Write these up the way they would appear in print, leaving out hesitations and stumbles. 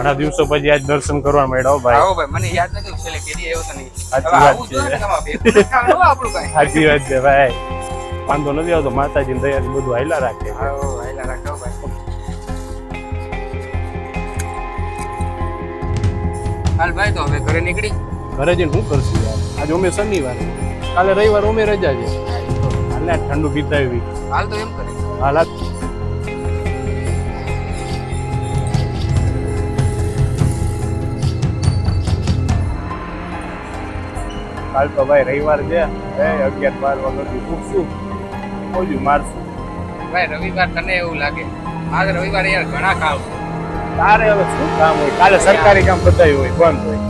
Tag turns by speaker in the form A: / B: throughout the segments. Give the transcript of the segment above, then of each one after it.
A: ઘણા દિવસો પછી આજ દર્શન કરવા મળ્યો ભાઈ.
B: આવો ભાઈ, મને યાદ નથી છેલ્લે કેદી આવ્યો તો નહીં.
A: સાચી વાત છે.
B: આપણું કઈ
A: સાચી વાત છે ભાઈ. વાંધો નથી આવતો, માતાજી ની દયાથી બધું હાઈલા રાખે.
B: આવો હાઈલા રાખો ભાઈ. હાલ ભાઈ, તો હવે ઘરે નીકળી
A: ઘરે જઈને શું કરશું યાર? આજે અમે શનિવાર, કાલે રવિવાર અમે રજા છે. હાલે ઠંડુ પીતા આવી.
B: હાલ તો એમ કરે.
A: હાલ કાલ તો ભાઈ રવિવાર છે. 11-12 વાગ્યાથી ઉઠશું, મોજું મારશું.
B: ભાઈ રવિવાર તને એવું લાગે? આજ રવિવારે યાર ઘણા કામ છે.
A: તારે હવે શું કામ હોય? કાલે સરકારી કામ બધાય હોય, બંધ હોય.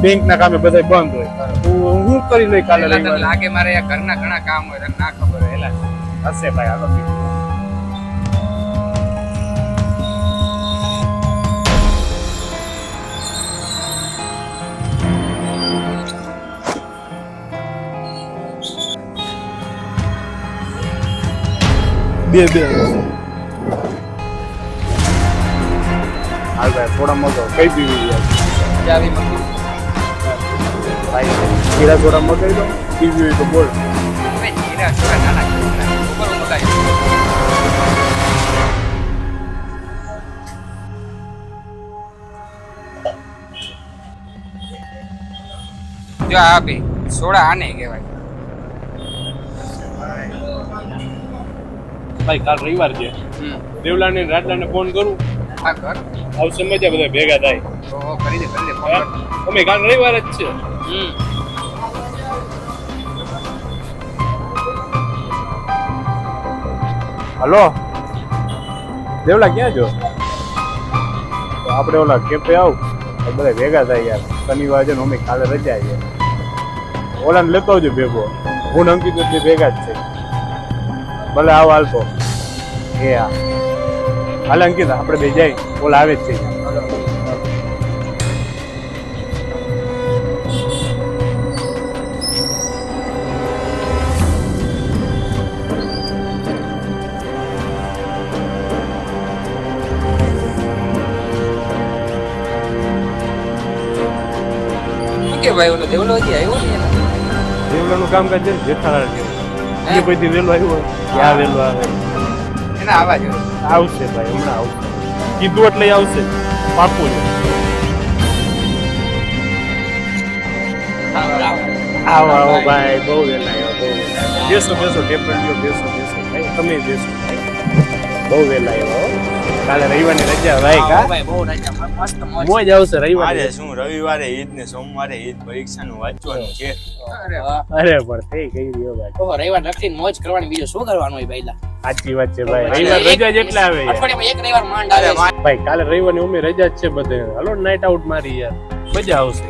A: બેંક ના કામે બધાય બંધ હોય. હું કરી લઈ કાલે
B: તને
A: રવિવારે.
B: લાગે મારે યાર ઘરના ઘણા કામ હોય, તને ના ખબર હોય એલા.
A: હશે ભાઈ. હાલો બે હાલ ભાઈ, થોડા મગો કઈ પીવી યાર?
B: ચાવી મગી
A: ભાઈ ખીરા થોડા મગાવી દો, પીવી હોય તો બોલ.
B: ભાઈ હીરા થોડા નાના છોકરા ઉપર મગાઈ. જો આ બી સોડા આને કહેવાય.
A: ભાઈ કાલ રવિવાર છે, દેવલાને રાતલાને ફોન કરું.
B: હા કર.
A: આવશે મજા, બધા ભેગા થાય.
B: તો કરી દે ફોન કર.
A: અમે કાલ રવિવાર જ છે. હલો દેવલા, ક્યાં છો? તો આપણે ઓલા કેફે આવ, બધા ભેગા થાય યાર. શનિવાર છે ને અમે કાલે રજા છે. ઓલાને લેતો આવજો ભેગો. હું અંકિત બે ભેગા જ છે. ભલે આવો હાલતો. એ હા હાલ અંકિત, આપણે બે જાય. ઓલા આવે જ છે.
B: કે ભાઈ ઓલો દેવલો હજી આવ્યો નહીં એનો?
A: દેવલાનું કામકાજ છે જેઠાલાલ જેવું. એ પછી વેલો આવ્યો હોય ત્યાં વેલો આવે.
B: એના આવા જોઈએ.
A: આવશે ભાઈ, હમણાં આવશે. કીધું એટલે આવશે, પાકું છે. આવો આવો ભાઈ, બહુ વેલા આવ્યો, બહુ વેલા આવ્યો. બેસો બેસો, ટેબલ લ્યો, બેસો બેસો ભાઈ, તમે બેસો ભાઈ. બહુ વેલા આવ્યો. કાલે રવિવારની રજા ભાઈ. કા
B: ભાઈ બહુ રજા, મસ્ત મોજ.
A: મોજ આવશે રવિવારે.
C: શું રવિવારે ઈદ ને સોમવારે ઈદ પરીક્ષાનું વાંચવાનું છે.
B: અરે વાહ.
A: અરે પણ થઈ ગઈ રહ્યો ભાઈ.
B: તો રવિવાર નક્કી મોજ કરવાની, બીજું શું કરવાનું હોય ભાઈલા?
A: સાચી વાત છે ભાઈ. રવિવાર રજા જેટલા આવે યાર.
B: અઠવાડિયામાં એક રવિવાર માંડ આવે છે.
A: ભાઈ કાલે રવિવારની ઉમે રજા જ છે બધે. હાલો નાઈટ આઉટ મારી યાર, મજા આવશે.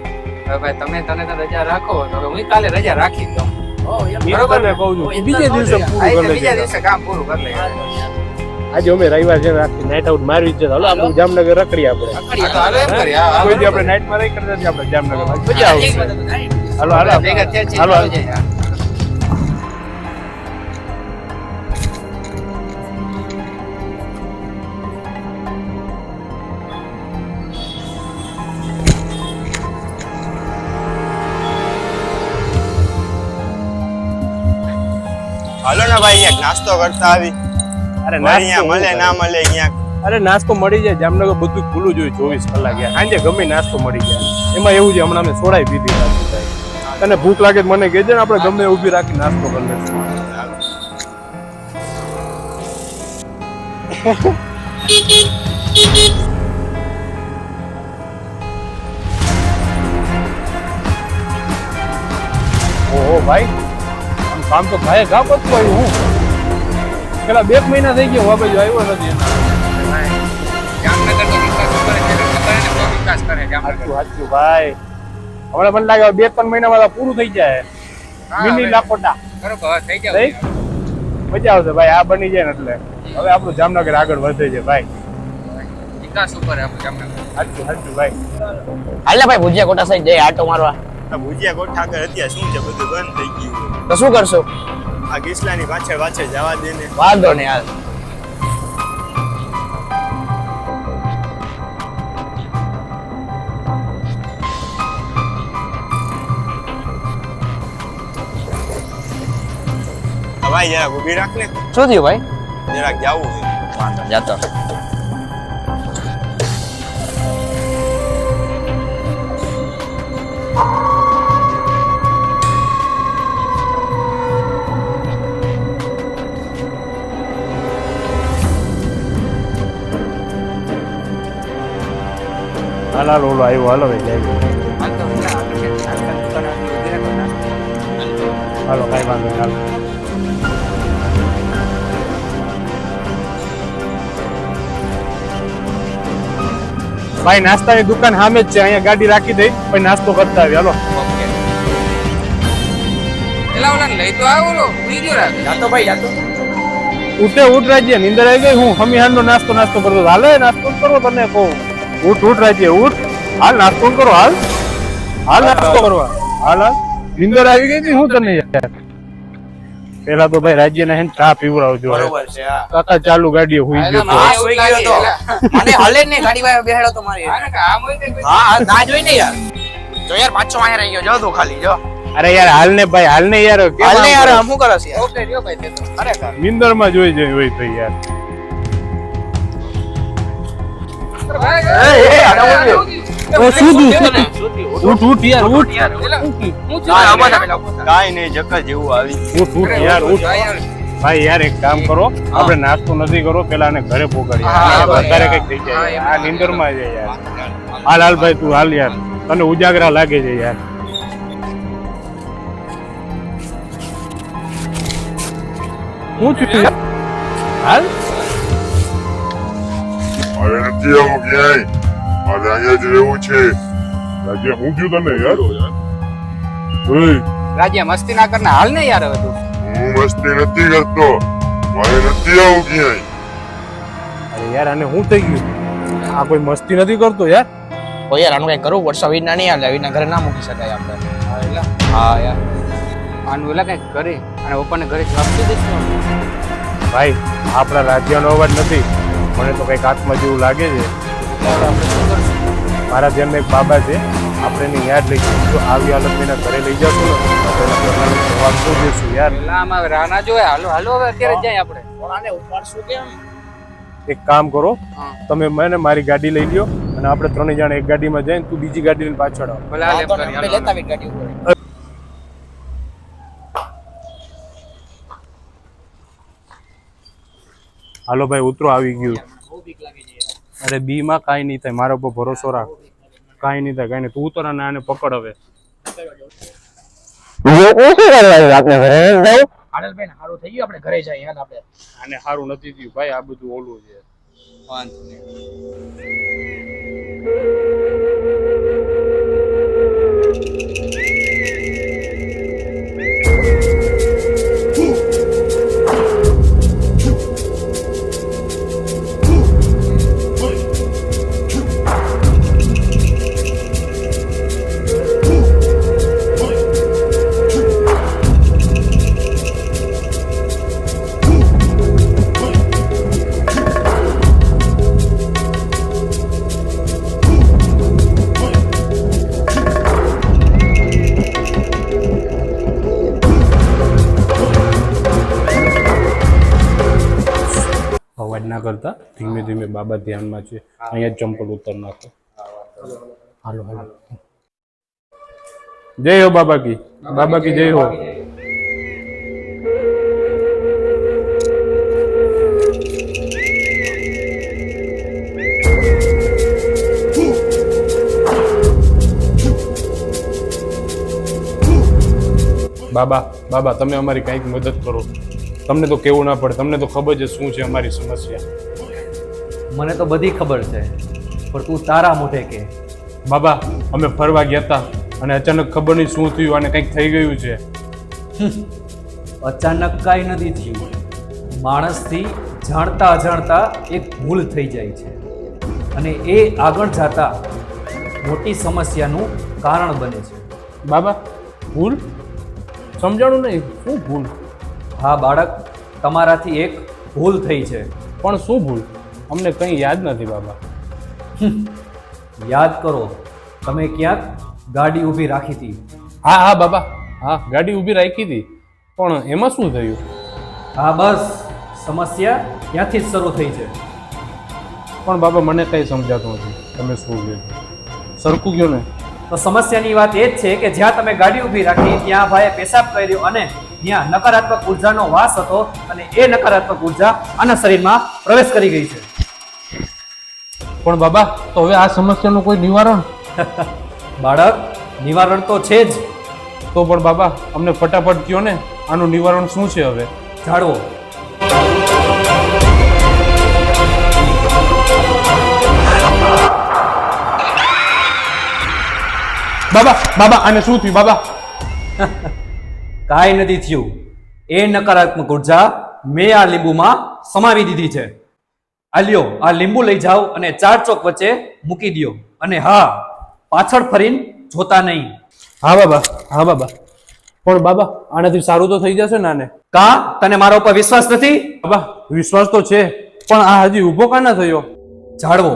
B: હવે ભાઈ તમે તને તો રજા રાખો તો હવે હું કાલે રજા રાખી દઉં.
A: બરોબર ને કહું છું. બીજે દિવસે પૂરું કરી
B: બીજા
A: લેજે.
B: દિવસે કામ પૂરું કરી લઈએ.
A: આજે અમે રવિવાર છે આખી નાઈટ આઉટ મારવી છે. હાલો આપણે જામનગર રખડી આપણે.
B: હા, તો હાલો એમ કરીએ. હા,
A: કોઈ દી આપણે નાઈટ માં રહી કરતા નથી આપણે જામનગર. મજા આવશે. હાલો હાલો
B: ભેગા થયા છીએ,
A: હાલો, હાલો.
B: આવી જાય.
C: હાલો ને ભાઈ, અહીંયા નાસ્તો કરતા આવી.
A: અરે
C: અહીંયા મળે ના મળે અહીંયા.
A: અરે નાસ્તો મળી જાય. જામનગર બધું ખુલ્લું જોઈએ 24 કલાક. સાંજે ગમે નાસ્તો મળી જાય. એમાં એવું છે, હમણાં અમે સોડાઈ પીધી પાછી ભાઈ. તને ભૂખ લાગે તો મને કહેજે ને, આપણે ગમે ઊભી રાખી નાસ્તો કરી લઈશું. ઓહો ભાઈ, આમ કામ તો ભાઈ ગા પડતું આવ્યું. હું પેલા 2 મહિના થઈ ગયા, બાજુ આવ્યો નથી.
B: જામનગર તો વિકાસ કરે છે, ખબર ને બહુ વિકાસ કરે જામનગર.
A: સાચું ભાઈ. હમણાં મને લાગે 2-3 મહિનામાં પૂરું થઈ જાય. મિની લાકોટા
B: બરોબર, હવે થઈ જાવ.
A: નહીં? મજા આવશે ભાઈ. આ બની જાય ને એટલે હવે આપણું જામનગર આગળ વધે છે ભાઈ.
B: વિકાસ ઉપર આપણું જામનગર.
A: સાચું સાચું ભાઈ.
D: હાલે ભાઈ ભુજિયા કોટા સાઈડ જઈ આટો મારવા.
C: ભુજિયા કોઠા આગળ અત્યારે શું છે, બધું બંધ થઈ ગયું.
D: તો શું કરશો?
C: આ ગીસલાની પાછળ પાછળ જવા દે ને.
D: વાંધો નહીં હાલ.
C: ભાઈ જરાક ઊભી રાખ ને,
D: શું થયું ભાઈ?
C: જરાક જાવું છે.
D: વાંધો જાતો.
A: હાલ ઓલો આવ્યો, હાલો ભાઈ જાય.
B: હાલ તો હમણાં આપણે નાસ્તાની દુકાન આગળ ઊભી રાખો, નાસ્તો.
A: હાલો કાંઈ વાંધો નહીં, હાલો. ભાઈ નાસ્તાની દુકાન સામે જ છે, અહીંયા ગાડી રાખી દઈ પછી નાસ્તો કરતા આવી. Hello
B: okay. એલા ઓલા લઈ તો આવો ઓલો ઉઈ ગયો રાત.
D: જાતો ભાઈ જાતો.
A: ઉઠ રાજ્ય, નીંદર આવી ગઈ. હું હમીહાનનો નાસ્તો કરતો. હાલે નાસ્તો કરો, તને કહું. ઉઠ રાજ્ય, ઉઠ. હાલ નાસ્તો કરો, હાલ નાસ્તો કરવા. હાલ નીંદર આવી ગઈ હતી હું તને યાર. પેલા તો ભાઈ રાજ્યના હે ચા પીવડાવજો.
D: બરોબર છે હા.
A: કાકા ચાલુ ગાડીએ હુઈ ગયો તો.
D: હા સુઈ ગયો તો. મને હલે જ નહીં, ગાડી વાળો બેહાડો તો મારી.
B: આને કામ હોય કે
D: હા ના જોઈ ને યાર. જો યાર પાછો અહીંયા રહી ગયો, જો તું ખાલી જો.
A: અરે યાર હાલ ને ભાઈ, હાલ ને યાર. કેમ
D: હાલ ને
A: આમ
D: યાર
A: કરો?
D: હમું કરો છે યાર.
B: ઓકે રહ્યો ભાઈ તે તો.
D: ખરેખર.
A: નીંદરમાં જોઈ જાય હોય તો યાર. ઉઠ યાર, ઉઠ.
C: કાંઈ નહીં, જક્કર જેવું આવી.
A: ઉઠ યાર, ઉઠ. ભાઈ યાર એક કામ કરો, આપણે નાસ્તો નથી કરો, પેલા આને ઘરે પોગાડીએ.
B: હા,
A: વધારે કઈક થઈ જાય. આ નીંદરમાં છે યાર. હાલ ભાઈ તું હાલ યાર, તને ઉજાગરા લાગે છે યાર. શું થયું યાર? હાલ
E: અરે નથી આવું ક્યાંય, મારે અહીંયા જ રહેવું છે. રાજ્ય હું થયું તને યાર? ઓય,
B: રાજ્ય મસ્તી ના કરના હાલ ને યાર હવે તું.
E: હું મસ્તી નથી કરતો, મારે નથી આવું ક્યાંય.
A: અરે યાર આને શું થઈ ગયું? આ કોઈ મસ્તી નથી કરતો યાર.
D: તો યાર આનું કઈ કરવું પડશે. વિના નહીં હાલે, વિના ઘરે ના મૂકી શકાય આપણે. હા યાર
B: આનું ઓલા કઈક કરે અને પપ્પાને ઘરે આપી દઈશ ને.
A: ભાઈ આપણા રાજ્યનો અવાજ નથી, મને તો કઈક આત્મા જેવું લાગે છે.
B: આપણે શું કરશું?
A: મારા ધ્યાનમાં એક બાબા છે, આપણે એને યાદ લઈ જઈશું. જો આવી હાલત એના ઘરે લઈ જશું ને તો એના ઘરનાનો જવાબ શું દેશું યાર?
B: પેલા આમાં રાહ ના જોવે. હાલો હાલો હવે અત્યારે જ જાય આપણે.
D: પણ આને ઉપાડશું કેમ?
A: એક કામ કરો,
B: હા.
A: તમે મને મારી ગાડી લઈ લ્યો અને આપણે ત્રણેય જણા એક ગાડીમાં જઈને તું બીજી ગાડી લઈને પાછળ આવ.
B: ભલે હાલ એમ
D: તો
B: કરી,
D: આપણે
B: હાલો,
D: લેતા
B: હાલો.
D: આવી ગાડી ઉપર.
A: હાલો ભાઈ ઉતરો, આવી ગયું.
D: બહુ બીક લાગે છે યાર.
A: અરે બી માં કાંઈ નહીં થાય, મારા ઉપર ભરોસો રાખ. કાંઈ નહીં થાય, કાંઈ નહીં. તું ઉતર અને આને પકડ હવે.
D: આનંદભાઈ ને સારું થઈ ગયું, આપણે ઘરે જઈએ હાલ આપણે.
A: આને સારું નથી થયું ભાઈ, આ બધું ઓલું છે.
B: વાંધો નહીં.
A: અવાજ ના કરતા, ધીમે ધીમે બાબા ધ્યાનમાં છે. અહીંયા જ ચંપલ ઉતર નાખો. હાલો હાલો. જય હો બાબા કી, બાબા કી જય હો. બાબા તમે અમારી કંઈક મદદ કરો. તમને તો કેવું ના પડે, તમને તો ખબર છે શું છે અમારી સમસ્યા.
F: મને તો બધી ખબર છે, પણ તું તારા મોઢે કે.
A: બાબા અમે ફરવા ગયા હતા અને અચાનક ખબર નહીં શું થયું, અને કંઈક થઈ ગયું છે.
F: અચાનક કાંઈ નથી થયું. માણસથી જાણતા અજાણતા એક ભૂલ થઈ જાય છે અને એ આગળ જતા મોટી સમસ્યાનું કારણ બને છે.
A: બાબા ભૂલ સમજાણું નહીં, શું ભૂલ?
F: હા બાળક, તમારાથી એક ભૂલ થઈ છે.
A: પણ શું ભૂલ? અમને કંઈ યાદ નથી બાબા.
F: યાદ કરો, તમે ક્યાંક ગાડી ઊભી રાખી હતી.
A: હા બાબા, હા ગાડી ઊભી રાખી હતી, પણ એમાં શું થયું?
F: હા બસ સમસ્યા ત્યાંથી જ શરૂ થઈ છે.
A: પણ બાબા મને કઈ સમજાતું નથી તમે શું કહો સરખું કયો ને.
F: તો સમસ્યાની વાત એ જ છે કે જ્યાં તમે ગાડી ઊભી રાખી ત્યાં ભાઈએ પેશાબ કર્યો અને ત્યાં નકારાત્મક ઉર્જાનો વાસ હતો અને એ નકારાત્મક ઉર્જા આના શરીરમાં પ્રવેશ કરી ગઈ છે.
A: પણ બાબા તો હવે આ સમસ્યાનું કોઈ નિવારણ?
F: બાળક, નિવારણ તો છે જ.
A: તો પણ બાબા અમને ફટાફટ કયો ને આનું નિવારણ શું છે હવે?
F: જાળવો.
A: બાબા બાબા આને શું થયું બાબા?
F: કાંઈ નથી થયું. એ નકારાત્મક ઉર્જા મેં આ લીંબુમાં સમાવી દીધી છે. આ લ્યો, આ લીંબુ લઈ જાઓ અને 4 ચોક વચ્ચે મૂકી દ્યો. અને હા, પાછળ ફરીને જોતા નહીં.
A: હા બાબા, હા બાબા. પણ બાબા આનાથી સારું તો થઈ જશે ને આને?
F: કા તને મારા ઉપર વિશ્વાસ નથી?
A: બાબા વિશ્વાસ તો છે, પણ આ હજી ઊભો કાં ના થયો?
F: જાળવો.